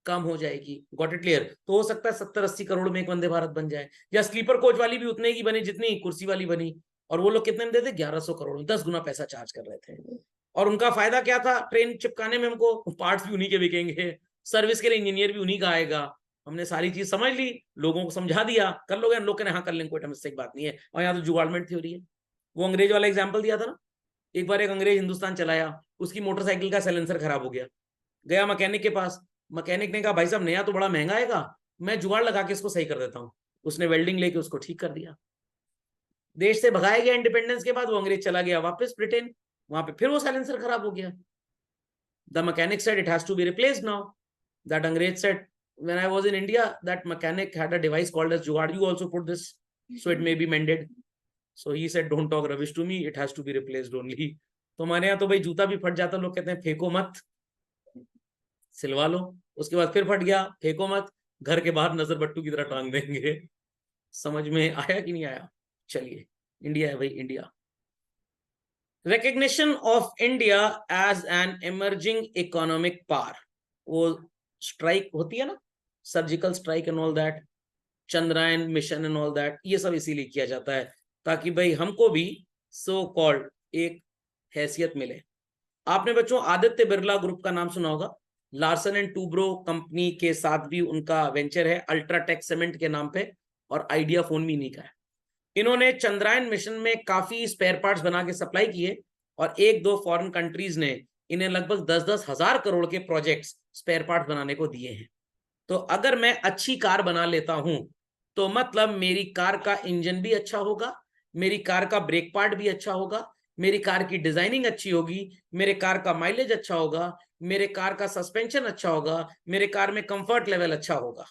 कम हो जाएगी, गॉट इट क्लियर। तो हो सकता है 70-80 करोड़ में एक वंदे भारत बन जाए, या स्लीपर कोच वाली भी उतने की बनी जितनी कुर्सी वाली बनी। और वो लोग कितने में देते, 1100 करोड़, 10 गुना पैसा चार्ज कर रहे थे। और उनका फायदा क्या था ट्रेन चिपकाने में, हमको पार्ट्स भी उन्हीं के बिकेंगे, सर्विस के लिए इंजीनियर भी उन्हीं का आएगा। हमने सारी चीज समझ ली, लोगों को समझा दिया, कर लोगे, लोग कहने हाँ कर लेंगे, कोई मिस्टेक बात नहीं है। और यहाँ तो जुगाड़मेंट थ्योरी है। वो अंग्रेज वाला एग्जाम्पल दिया था ना, एक बार एक अंग्रेज हिंदुस्तान चलाया, उसकी मोटरसाइकिल का साइलेंसर खराब हो गया, गया मैकेनिक के पास, मैकेनिक ने कहा भाई साहब नया तो बड़ा महंगा आएगा, मैं जुगाड़ लगा के इसको सही कर देता हूँ। उसने वेल्डिंग लेके उसको ठीक कर दिया। देश से भगाया गया इंडिपेंडेंस के बाद, वो अंग्रेज चला गया वापस ब्रिटेन, वहां पे फिर वो साइलेंसर खराब हो गया। The mechanic said it has to be replaced now. That Angrez said, when I was in India, that mechanic had a device called as Jugaad. You also put this, so it may be mended. So he said, don't talk rubbish to me. It has to be replaced only. तो हमारे यहाँ तो भाई जूता भी फट जाता, लोग कहते हैं फेंको मत, सिलवा लो। उसके बाद फिर फट गया, फेंको मत, घर के बाहर नजर बट्टू की तरह टांग देंगे। समझ में आया कि नहीं आया? चलिए, इंडिया है भाई, India. Recognition of India as an emerging economic power, वो स्ट्राइक होती है ना, surgical strike and all that, Chandrayaan mission and all that, ये सब इसीलिए किया जाता है ताकि भाई हमको भी सो कॉल्ड एक हैसियत मिले। आपने बच्चों आदित्य बिरला ग्रुप का नाम सुना होगा, लार्सन एंड टूब्रो कंपनी के साथ भी उनका वेंचर है अल्ट्राटेक सीमेंट के नाम पे, और आइडिया फोन भी इन्हीं का है। इन्होंने चंद्रयान मिशन में काफी स्पेयर पार्ट्स बना के सप्लाई किए, और एक दो फॉरेन कंट्रीज ने इन्हें लगभग 10-10 हजार करोड़ के प्रोजेक्ट्स स्पेयर पार्ट्स बनाने को दिए हैं। तो अगर मैं अच्छी कार बना लेता हूं तो मतलब मेरी कार का इंजन भी अच्छा होगा, मेरी कार का ब्रेक पार्ट भी अच्छा होगा, मेरी कार की डिजाइनिंग अच्छी होगी, मेरे कार का माइलेज अच्छा होगा, मेरे कार का सस्पेंशन अच्छा होगा, मेरे कार में कंफर्ट लेवल अच्छा होगा।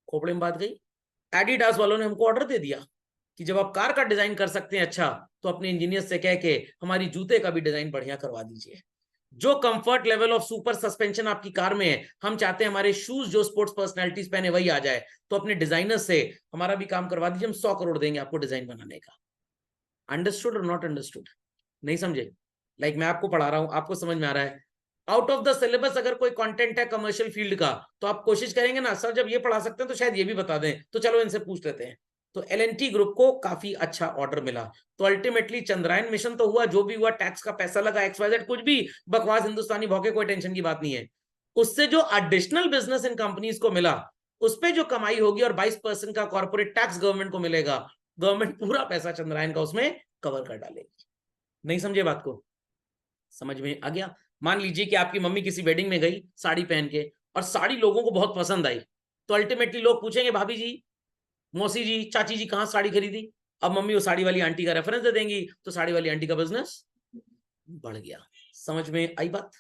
खोपड़े में बात गई। एडिडास वालों ने हमको ऑर्डर दे दिया कि जब आप कार का डिजाइन कर सकते हैं अच्छा, तो अपने इंजीनियर से कह के हमारी जूते का भी डिजाइन बढ़िया करवा दीजिए। जो comfort level of super suspension आपकी कार में है, हम चाहते हैं हमारे शूज जो स्पोर्ट्स पर्सनैलिटीज पहने वही आ जाए, तो अपने डिजाइनर से हमारा भी काम करवा दीजिए, हम 100 करोड़ देंगे आपको डिजाइन बनाने का। अंडरस्टूड और नॉट अंडरस्टूड? नहीं समझे? लाइक मैं आपको पढ़ा रहा हूं, आपको समझ में आ रहा है? आउट ऑफ द सिलेबस अगर कोई कंटेंट है कमर्शियल फील्ड का, तो आप कोशिश करेंगे ना सर जब ये पढ़ा सकते हैं तो शायद ये भी बता दें, तो चलो इनसे पूछ लेते हैं। तो L&T ग्रुप को काफी अच्छा ऑर्डर मिला। तो अल्टीमेटली चंद्रयान मिशन तो हुआ, जो भी हुआ, टैक्स का पैसा लगा, XYZ कुछ भी बकवास हिंदुस्तानी भौके, कोई टेंशन की बात नहीं है। उससे जो एडिशनल बिजनेस इन कंपनीज को मिला, उस पर जो कमाई होगी, और 22% का कॉर्पोरेट टैक्स गवर्नमेंट को मिलेगा, गवर्नमेंट पूरा पैसा चंद्रयान का उसमें कवर कर डालेगी। नहीं समझे बात को? समझ में आ गया? मान लीजिए कि आपकी मम्मी किसी वेडिंग में गई साड़ी पहन के, और साड़ी लोगों को बहुत पसंद आई, तो अल्टीमेटली लोग पूछेंगे भाभी जी, मौसी जी, चाची जी कहाँ साड़ी खरीदी? अब मम्मी वो साड़ी वाली आंटी का रेफरेंस दे देंगी, तो साड़ी वाली आंटी का बिजनेस बढ़ गया। समझ में आई बात?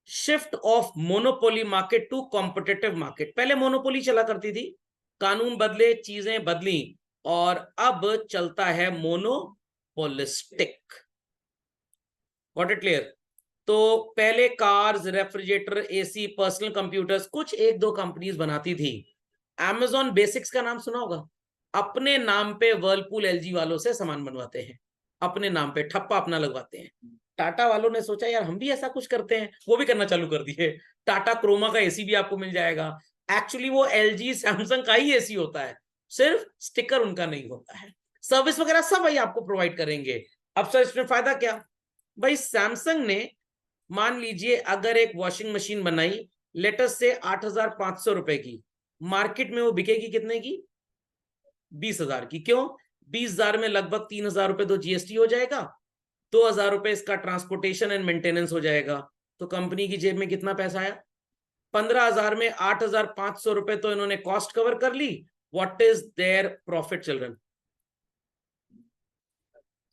Shift of monopoly market to competitive market. पहले मोनोपोली चला करती थी, कानून बदले, चीजें बदली, और अब चलता है मोनोपोलिस्टिक। Got it clear? तो पहले cars, refrigerator, AC, personal computers कुछ एक दो कंपनीज बनाती थी। Amazon बेसिक्स का नाम सुना होगा, अपने नाम पे वर्लपूल LG वालों से सामान बनवाते हैं, अपने नाम पे ठप्पा अपना लगवाते हैं। टाटा वालों ने सोचा यार हम भी ऐसा कुछ करते हैं, वो भी करना चालू कर दिए। टाटा क्रोमा का एसी भी आपको मिल जाएगा। एक्चुअली वो LG सैमसंग का ही एसी होता है, सिर्फ स्टिकर उनका नहीं होता है। सर्विस वगैरह सब वही आपको प्रोवाइड करेंगे। अब सर इसमें फायदा क्या? भाई सैमसंग ने मान लीजिए अगर एक वॉशिंग मशीन बनाई लेटेस्ट से 8,500 रुपए की, मार्केट में वो बिकेगी कितने की? 20,000 की। क्यों? 20,000 में लगभग 3,000 रुपए तो जीएसटी हो जाएगा, 2,000 रुपए इसका ट्रांसपोर्टेशन एंड मेंटेनेंस हो जाएगा, तो कंपनी की जेब में कितना पैसा आया? 15,000 में 8,500 रुपए तो इन्होंने कॉस्ट कवर कर ली। What is their profit children?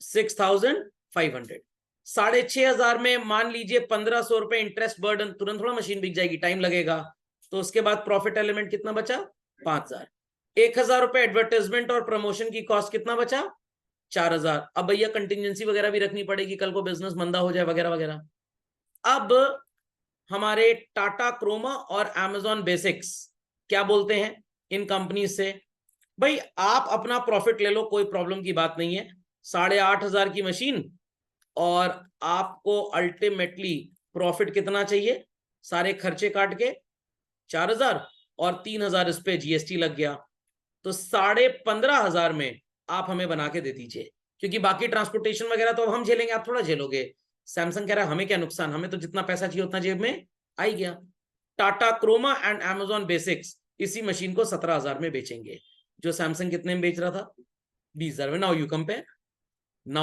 6,500। 6,500 में मान लीजिए 1,500 रुपए इंटरेस्ट बर्डन, तुरंत थोड़ा मशीन बिक जाएगी, टाइम लगेगा। तो उसके बाद प्रॉफिट एलिमेंट कितना बचा? 5,000। 1,000 रुपए एडवर्टाइजमेंट और प्रमोशन की कॉस्ट कितना बचा? 4,000। अब भैया कंटिजेंसी वगैरह भी रखनी पड़ेगी, कल को बिजनेस मंदा हो जाए वगैरह वगैरह। अब हमारे टाटा क्रोमा और अमेजॉन बेसिक्स क्या बोलते हैं इन कंपनी से? भाई आप अपना प्रॉफिट ले लो, कोई प्रॉब्लम की बात नहीं है। 8,500 की मशीन और आपको अल्टीमेटली प्रॉफिट कितना चाहिए? सारे खर्चे काट के 4,000 और 3,000 इस पे जीएसटी लग गया, तो 15,500 में आप हमें बना के दे दीजिए, क्योंकि बाकी ट्रांसपोर्टेशन वगैरह तो अब हम झेलेंगे, आप थोड़ा झेलोगे। सैमसंग कह रहा है हमें क्या नुकसान, हमें तो जितना पैसा चाहिए उतना जेब में आ ही गया। Tata Croma and Amazon Basics इसी मशीन को 17,000 में बेचेंगे, जो सैमसंग कितने में बेच रहा था? 20,000 में। Now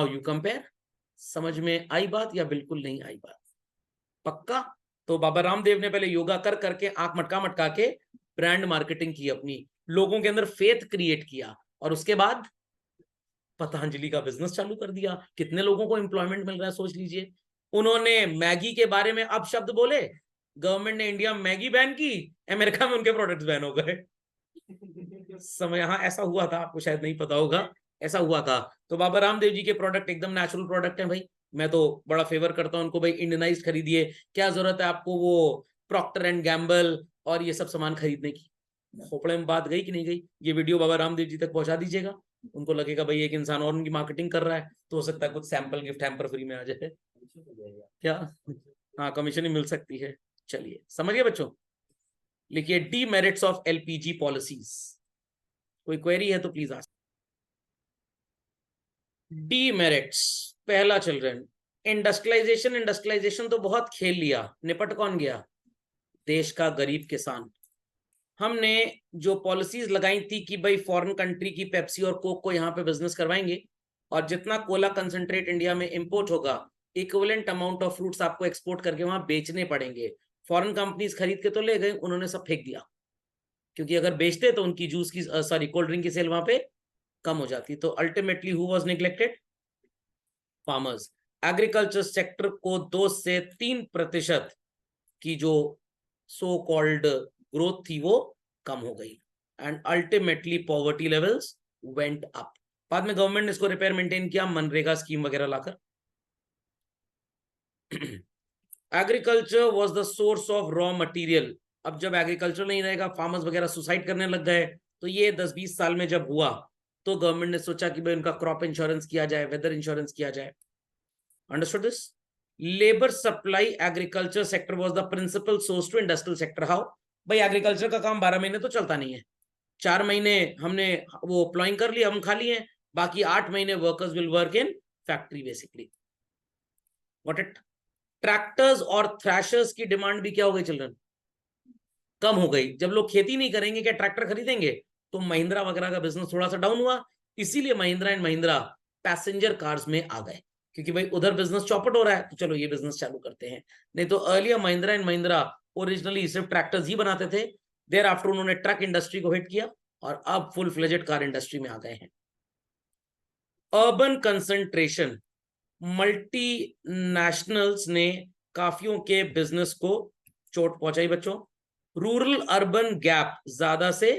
you compare. समझ में आई बात या बिल्कुल नहीं आई बात? पक्का? तो बाबा रामदेव ने पहले योगा कर करके आंख मटका मटका के ब्रांड मार्केटिंग की, अपनी लोगों के अंदर फेथ क्रिएट किया, और उसके बाद पतंजलि का बिजनेस चालू कर दिया। कितने लोगों को एम्प्लॉयमेंट मिल रहा है सोच लीजिए। उन्होंने मैगी के बारे में अब शब्द बोले, गवर्नमेंट ने इंडिया में मैगी बैन की, अमेरिका में उनके प्रोडक्ट्स बैन हो गए। समय यहाँ ऐसा हुआ था, आपको शायद नहीं पता होगा, ऐसा हुआ था। तो बाबा रामदेव जी के प्रोडक्ट एकदम नेचुरल प्रोडक्ट है भाई, मैं तो बड़ा फेवर करता हूं उनको। भाई इंडियनाइज खरीदिए, क्या जरूरत है आपको वो प्रॉक्टर एंड गैम्बल और ये सब सामान खरीदने की? खोपड़े में बात गई कि नहीं गई? ये वीडियो बाबा रामदेव जी तक पहुंचा दीजिएगा, उनको लगेगा भाई एक इंसान और उनकी मार्केटिंग कर रहा है, तो हो सकता है कुछ सैंपल गिफ्ट हैम्पर फ्री में आ जाए। क्या? हाँ, कमीशन ही मिल सकती है। चलिए समझिए बच्चों, लिखिए डीमेरिट्स ऑफ एलपीजी पॉलिसीज। कोई क्वेरी है तो प्लीज आस्क। डीमेरिट्स, पहला चिल्ड्रन, इंडस्ट्रियलाइजेशन तो बहुत खेल लिया, निपट कौन गया? देश का गरीब किसान। हमने जो पॉलिसीज लगाई थी कि भाई फॉरेन कंट्री की पेप्सी और कोक को यहाँ पे बिजनेस करवाएंगे, और जितना कोला कंसंट्रेट इंडिया में इंपोर्ट होगा, इक्विवेलेंट अमाउंट ऑफ फ्रूट्स आपको एक्सपोर्ट करके वहां बेचने पड़ेंगे। फॉरेन कंपनीज खरीद के तो ले गए, उन्होंने सब फेंक दिया, क्योंकि अगर बेचते तो उनकी जूस की सॉरी कोल्ड ड्रिंक की सेल वहां पे कम हो जाती। तो ultimately who was neglected? Farmers. Agriculture sector को 2 से 3% की जो सो कॉल्ड ग्रोथ थी वो कम हो गई, and ultimately poverty levels went up. बाद में गवर्नमेंट ने इसको रिपेयर मेंटेन किया मनरेगा स्कीम वगैरह लाकर। Agriculture was the source of raw material. अब जब एग्रीकल्चर नहीं रहेगा, फार्मर्स वगैरह सुसाइड करने लग गए, तो ये 10-20 साल में जब हुआ, तो गवर्नमेंट ने सोचा कि भाई उनका क्रॉप इंश्योरेंस किया जाए, वेदर इंश्योरेंस किया जाए। Understood this? Labour supply agriculture sector was the principal source to industrial sector. How? भाई एग्रीकल्चर का काम 12 महीने तो चलता नहीं है, 4 महीने हमने वो प्लॉइंग कर लिया, हम खाली हैं, बाकी 8 महीने workers will work in factory basically. What it? Tractors और थ्रैशर्स की डिमांड भी क्या हो गई चिल्ड्रन? कम हो गई। जब लोग खेती नहीं करेंगे, क्या ट्रैक्टर खरीदेंगे? तो महिंद्रा वगैरह का बिजनेस थोड़ा सा डाउन हुआ, इसीलिए Mahindra and Mahindra passenger cars में आ गए, क्योंकि भाई उधर बिजनेस चौपट हो रहा है, तो चलो ये बिजनेस चालू करते हैं। नहीं तो earlier Mahindra and Mahindra originally सिर्फ ट्रैक्टर्स ही बनाते थे, देर आफ्टर उन्होंने ट्रक इंडस्ट्री को हिट किया, और अब फुल फ्लेजेड कार इंडस्ट्री में आ गए हैं। अर्बन कंसंट्रेशन, मल्टी नेशनल्स ने काफियों के बिजनेस को चोट पहुंचाई बच्चों। रूरल अर्बन गैप ज्यादा से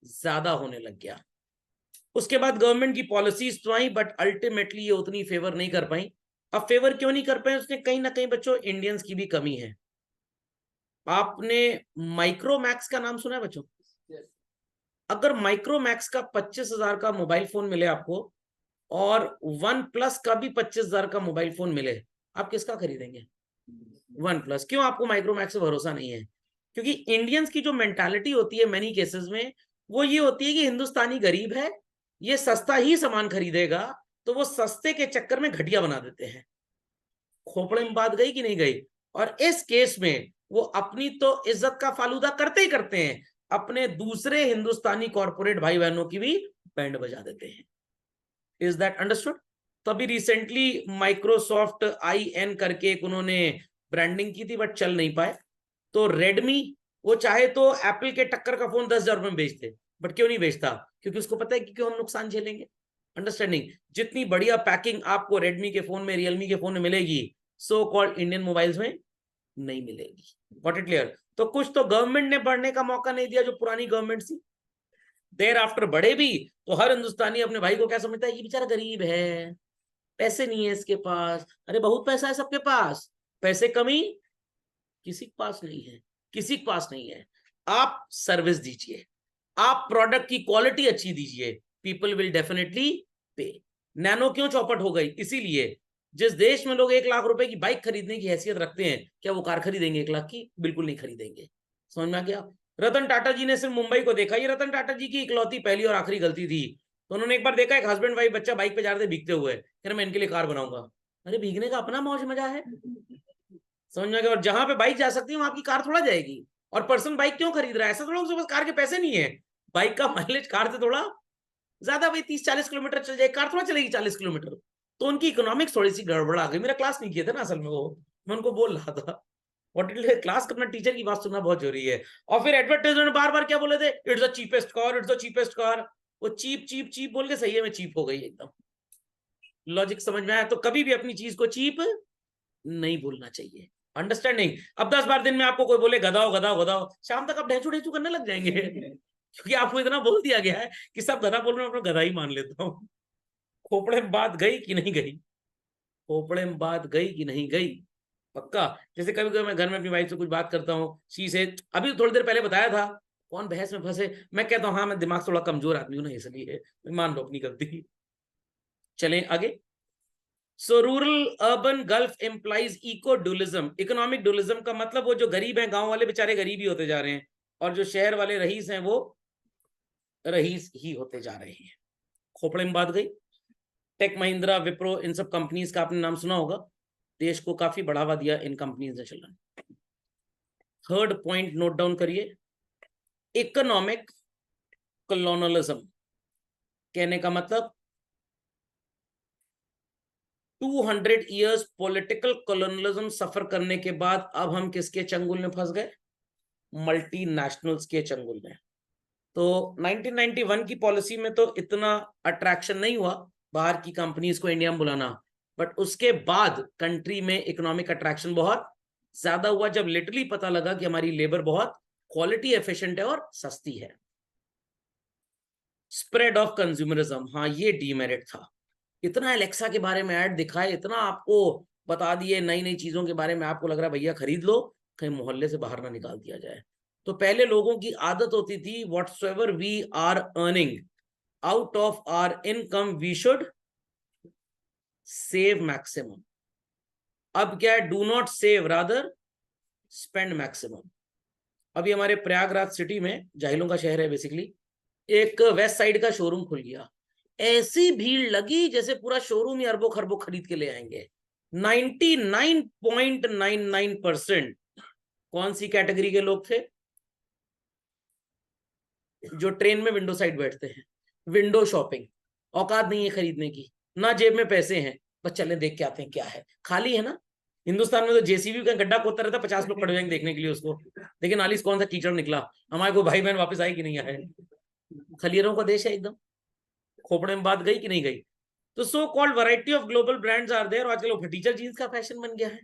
ज्यादा होने लग गया। उसके बाद गवर्नमेंट की पॉलिसीज तो आई, बट अल्टीमेटली ये उतनी फेवर नहीं कर पाई। अब फेवर क्यों नहीं कर पाए? उसने कहीं ना कहीं बच्चों इंडियंस की भी कमी है। आपने माइक्रोमैक्स का नाम सुना है बच्चों? अगर माइक्रोमैक्स का 25,000 का मोबाइल फोन मिले आपको, और वन प्लस का भी 25,000 का मोबाइल फोन मिले, आप किसका खरीदेंगे? One plus. क्यों आपको माइक्रोमैक्स से भरोसा नहीं है? क्योंकि इंडियंस की जो मेंटालिटी होती है मैनी केसेस में, वो ये होती है कि हिंदुस्तानी गरीब है, ये सस्ता ही सामान खरीदेगा, तो वो सस्ते के चक्कर में घटिया बना देते हैं। खोपड़े में बात गई कि नहीं गई? और इस केस में वो अपनी तो इज्जत का फालूदा करते ही करते हैं, अपने दूसरे हिंदुस्तानी कॉर्पोरेट भाई बहनों की भी बैंड बजा देते हैं। Is that understood? तो अभी रिसेंटली माइक्रोसॉफ्ट IN करके एक उन्होंने ब्रांडिंग की थी, बट चल नहीं पाए। तो रेडमी, वो चाहे तो एप्पल के टक्कर का फोन 10,000 रुपए में बेच दे, बट क्यों नहीं बेचता? क्योंकि उसको पता है कि क्यों हम नुकसान झेलेंगे। अंडरस्टैंडिंग? जितनी बढ़िया पैकिंग आपको रेडमी के फोन में, रियलमी के फोन में मिलेगी, सो कॉल्ड इंडियन मोबाइल्स में नहीं मिलेगी। Got it clear? तो कुछ तो गवर्नमेंट ने बढ़ने का मौका नहीं दिया, जो पुरानी गवर्नमेंट थी। देर आफ्टर बढ़े भी तो हर हिंदुस्तानी अपने भाई को क्या समझता है? ये बेचारा गरीब है, पैसे नहीं है इसके पास। अरे बहुत पैसा है सबके पास, पैसे कमी किसी के पास नहीं है, किसी के पास नहीं है। आप सर्विस दीजिए, आप प्रोडक्ट की क्वालिटी अच्छी दीजिए, पीपल विल डेफिनेटली पे। नैनो क्यों चौपट हो गई? इसीलिए जिस देश में लोग 1 लाख रुपए की बाइक खरीदने की हैसियत रखते हैं, क्या वो कार खरीदेंगे 1 लाख की? बिल्कुल नहीं खरीदेंगे। समझ में आ गया? रतन टाटा जी ने सिर्फ मुंबई को देखा, ये रतन टाटा जी की इकलौती पहली और आखिरी गलती थी। तो उन्होंने एक बार देखा, एक हस्बैंड वाइफ बच्चा बाइक पे जा रहे थे भीगते हुए, कह रहे मैं इनके लिए कार बनाऊंगा। अरे भीगने का अपना मौज मजा है, समझ में आ गया? और जहां पे बाइक जा सकती है वहां आपकी कार थोड़ा जाएगी। और पर्सन बाइक क्यों खरीद रहा है? ऐसा थोड़ा उसके पास कार के पैसे नहीं है। बाइक का माइलेज कार से थोड़ा ज्यादा, भाई 30-40 किलोमीटर चल जाए, कार थोड़ा चलेगी 40 किलोमीटर। तो उनकी इकोनॉमिक्स थोड़ी सी गड़बड़ा गई। मेरा क्लास नहीं किया था ना असल में वो, मैं उनको बोल रहा था व्हाट इट क्लास करना, टीचर की बात सुनना बहुत जरूरी है। और फिर एडवर्टाइजमेंट बार बार क्या बोले थे? It's the cheapest car, it's the cheapest car. वो चीप चीप चीप बोल के सही है में चीप हो गई एकदम। लॉजिक समझ में आया? तो कभी भी अपनी चीज को चीप नहीं भूलना चाहिए। अंडरस्टैंडिंग? अब 10 बार दिन में आपको कोई बोले गधाओ गधाओ गधाओ, शाम तक आप ढेचू ढेचू करने लग जाएंगे क्योंकि आपको इतना बोल दिया गया है कि सब गधा बोल रहे हैं, अपना गधा ही मान लेता हूँ। खोपड़े में बात गई कि नहीं गई? खोपड़े में बात गई कि नहीं गई? पक्का? जैसे कभी कभी मैं घर में अपनी वाइफ से कुछ बात करता हूँ, शी से अभी थोड़ी देर पहले बताया था, कौन बहस में फंसे। मैं कहता हूँ हाँ मैं दिमाग थोड़ा कमजोर आदमी हूँ ना, इसलिए मान लो अपनी गलती। चलें आगे। So rural urban gulf employees eco dualism. Economic dualism का मतलब वो जो गरीब हैं, गांव वाले बेचारे गरीब ही होते जा रहे हैं, और जो शहर वाले रईस हैं वो रईस ही होते जा रहे हैं। खोपड़े में बात गई। टेक महिंद्रा, विप्रो, इन सब कंपनीज का आपने नाम सुना होगा। देश को काफी बढ़ावा दिया इन कंपनीज ने चला। थर्ड पॉइंट नोट डाउन करिए, इकोनॉमिक कॉलोनियलिज्म। कहने का मतलब 200 ईयर्स पॉलिटिकल कॉलोनियलिज्म सफर करने के बाद अब हम किसके चंगुल में फंस गए? मल्टीनेशनल्स के चंगुल में। तो 1991 की पॉलिसी में तो इतना अट्रैक्शन नहीं हुआ बाहर की कंपनीज को इंडिया में बुलाना, बट उसके बाद कंट्री में इकोनॉमिक अट्रैक्शन बहुत ज्यादा हुआ, जब लिटरली पता लगा कि हमारी लेबर बहुत क्वालिटी एफिशिएंट है और सस्ती है। स्प्रेड ऑफ कंज्यूमरिज्म, हाँ ये डीमेरिट था। इतना एलेक्सा के बारे में ऐड दिखाए, इतना आपको बता दिए नई नई चीजों के बारे में, आपको लग रहा है भैया खरीद लो, कहीं मोहल्ले से बाहर ना निकाल दिया जाए। तो पहले लोगों की आदत होती थी, whatsoever we are earning out of our income we should save maximum. अब क्या है? Do not save rather spend maximum. अभी हमारे प्रयागराज सिटी में, जाहिलों का शहर है बेसिकली, एक वेस्ट साइड का शोरूम खुल गया। ऐसी भीड़ लगी जैसे पूरा शोरूम ही अरबों खरबों खरीद के ले आएंगे। 99.99% कौन सी कैटेगरी के लोग थे? जो ट्रेन में विंडो साइड बैठते हैं। विंडो शॉपिंग, औकात नहीं है खरीदने की, ना जेब में पैसे हैं, बस चले देख के आते हैं क्या है। खाली है ना? हिंदुस्तान में तो जेसीबी का गड्ढा खोदता रहता, 50 लोग पड़ जाएंगे देखने के लिए उसको, लेकिन नालिस कौन सा कीचड़ निकला, हमारे को भाई बहन वापस आए कि नहीं आए। खलीरों का देश है एकदम। खोपड़े में बात गई कि नहीं गई? तो so called variety of global brands are there. आजकल वो टीचर जीन्स का फैशन बन गया है।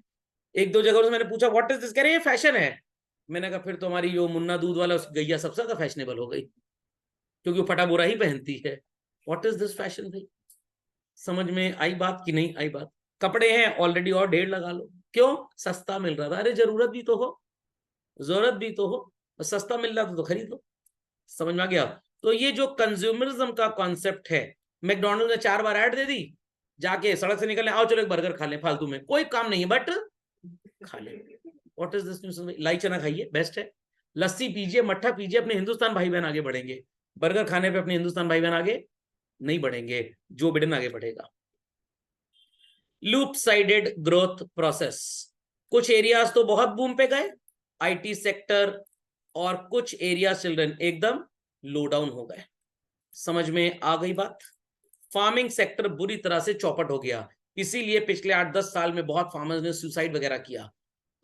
एक दो जगह से मैंने पूछा व्हाट इज दिस, कह रहे ये फैशन है। मैंने कहा फिर तो हमारी जो मुन्ना दूध वाला गैया सबसे ज्यादा फैशनेबल हो गई, क्योंकि वो फटा बोरा ही पहनती है। व्हाट इज दिस फैशन भाई? समझ में आई बात कि नहीं आई बात? कपड़े हैं ऑलरेडी और ढेर लगा लो, क्यों? सस्ता मिल रहा था। अरे जरूरत भी तो हो, जरूरत भी तो हो, सस्ता मिल रहा था तो खरीद लो। समझ में आ गया? तो ये जो कंज्यूमरिज्म का कॉन्सेप्ट है, मैकडोनल्ड ने 4 बार ऐड दे दी, जाके सड़क से निकले, आओ चलो एक बर्गर खा लें, फालतू में कोई काम नहीं है बट खा ले। What is this news? लाई चना खाइए, बेस्ट है। लस्सी पीजिए, मट्ठा पीजिए, अपने हिंदुस्तान भाई बहन आगे बढ़ेंगे। बर्गर खाने पे अपने हिंदुस्तान भाई बहन आगे नहीं बढ़ेंगे, जो बिडेन आगे बढ़ेगा। लूप साइडेड ग्रोथ प्रोसेस, कुछ एरियाज तो बहुत बूम पे गए, आईटी सेक्टर, और कुछ एरिया चिल्ड्रन एकदम लो डाउन हो गए। समझ में आ गई बात? फार्मिंग सेक्टर बुरी तरह से चौपट हो गया, इसीलिए पिछले 8-10 साल में बहुत फार्मर्स ने सुसाइड वगैरह किया।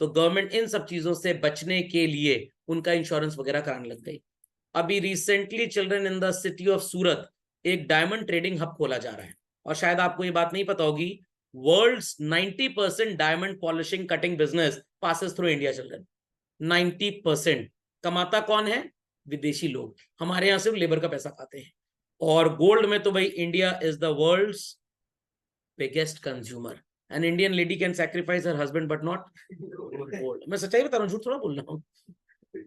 तो गवर्नमेंट इन सब चीजों से बचने के लिए उनका इंश्योरेंस वगैरह कराने लग गई। अभी recently children in the city of Surat एक डायमंड ट्रेडिंग हब खोला जा रहा है, और शायद आपको ये बात नहीं पता होगी, world's 90% diamond polishing cutting business passes through India. Children 90% कमाता कौन है? विदेशी लोग। हमारे यहां सिर्फ लेबर का पैसा खाते हैं। और गोल्ड में तो भाई India is the world's biggest consumer. An Indian lady can sacrifice her husband but not gold. मैं सच्चाई बता रहा हूँ, झूठ थोड़ा बोल रहा हूँ।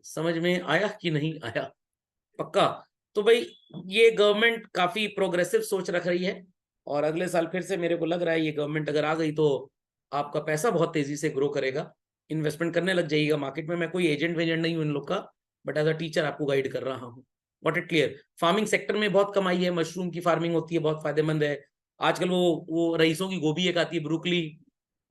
समझ में आया कि नहीं आया? पक्का? तो भाई ये गवर्नमेंट काफी प्रोग्रेसिव सोच रख रही है, और अगले साल फिर से मेरे को लग रहा है ये गवर्नमेंट अगर आ गई तो आपका पैसा बहुत तेजी से ग्रो करेगा, इन्वेस्टमेंट करने लग जाइएगा मार्केट में। मैं कोई एजेंट वेजेंट नहीं हूं इन लोग का, बट एज अ टीचर आपको गाइड कर रहा हूँ। What it clear? Farming sector में बहुत कमाई है, मशरूम की फार्मिंग होती है, बहुत फायदेमंद है। आजकल वो रईसों की गोभी एक आती है ब्रुकली,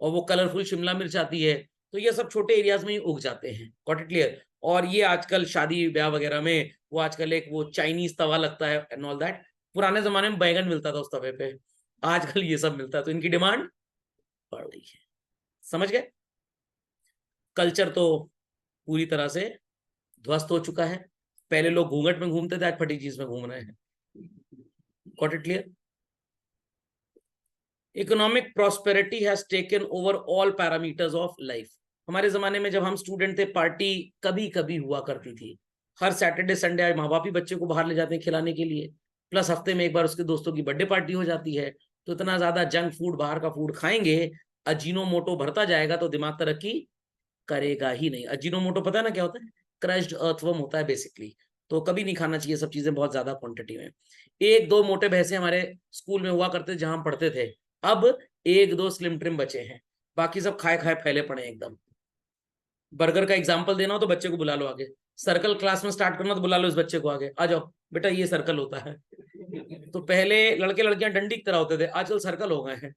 और वो कलरफुल शिमला मिर्च आती है, तो ये सब छोटे एरियाज में ही उग जाते हैं। Got it clear? और ये आजकल शादी ब्याह वगैरह में वो आजकल एक वो चाइनीज तवा लगता है एंड ऑल दैट। पुराने जमाने में बैगन मिलता था उस तवे पे, आजकल ये सब मिलता है, तो इनकी डिमांड बढ़ रही है। समझ गए? कल्चर तो पूरी तरह से ध्वस्त हो चुका है। पहले लोग घूंघट में घूमते थे, आज फटी चीज में घूम रहे हैं। Got it clear? Economic prosperity has taken over all parameters of life. हमारे जमाने में जब हम स्टूडेंट थे, पार्टी कभी कभी हुआ करती थी। हर सैटरडे संडे आज माँ बाप ही बच्चे को बाहर ले जाते हैं खिलाने के लिए, प्लस हफ्ते में एक बार उसके दोस्तों की बर्थडे पार्टी हो जाती है। तो इतना ज्यादा जंक फूड, बाहर का फूड खाएंगे, अजीनोमोटो भरता जाएगा तो दिमाग तरक्की करेगा ही नहीं। अजीनोमोटो पता है ना क्या होता है? क्रश्ड अर्थवर्म होता है बेसिकली। तो कभी नहीं खाना चाहिए सब चीजें बहुत ज्यादा क्वांटिटी में। एक दो मोटे भैंसे हमारे स्कूल में हुआ करते जहां हम पढ़ते थे, अब एक दो स्लिम ट्रिम बचे हैं, बाकी सब खाए खाए फैले पड़े एकदम। बर्गर का एग्जाम्पल देना हो तो बच्चे को बुला लो आगे, सर्कल क्लास में स्टार्ट करना तो बुला लो इस बच्चे को आगे, आ जाओ बेटा ये सर्कल होता है। तो पहले लड़के लड़कियां डंडी की तरह होते थे, आजकल सर्कल हो गए हैं।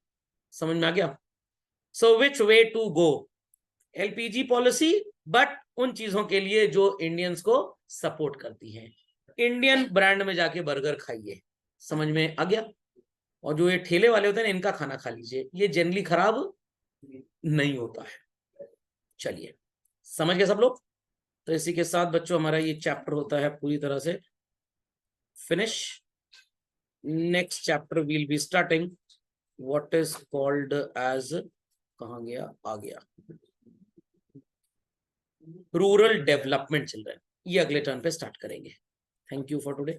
समझ में आ गया? So which way to go? LPG policy, but उन चीजों के लिए जो इंडियंस को सपोर्ट करती हैं। इंडियन ब्रांड में जाके बर्गर खाइए। समझ में आ गया? और जो ये ठेले वाले होते हैं ना, इनका खाना खा लीजिए, ये जनरली खराब नहीं होता है। चलिए, समझ गए सब लोग? तो इसी के साथ बच्चों हमारा ये चैप्टर होता है पूरी तरह से finish. Next chapter will be starting what is called age, कहाँ गया, आ गया, रूरल डेवलपमेंट चिल्ड्रन। ये अगले टर्न पे स्टार्ट करेंगे। Thank you for today.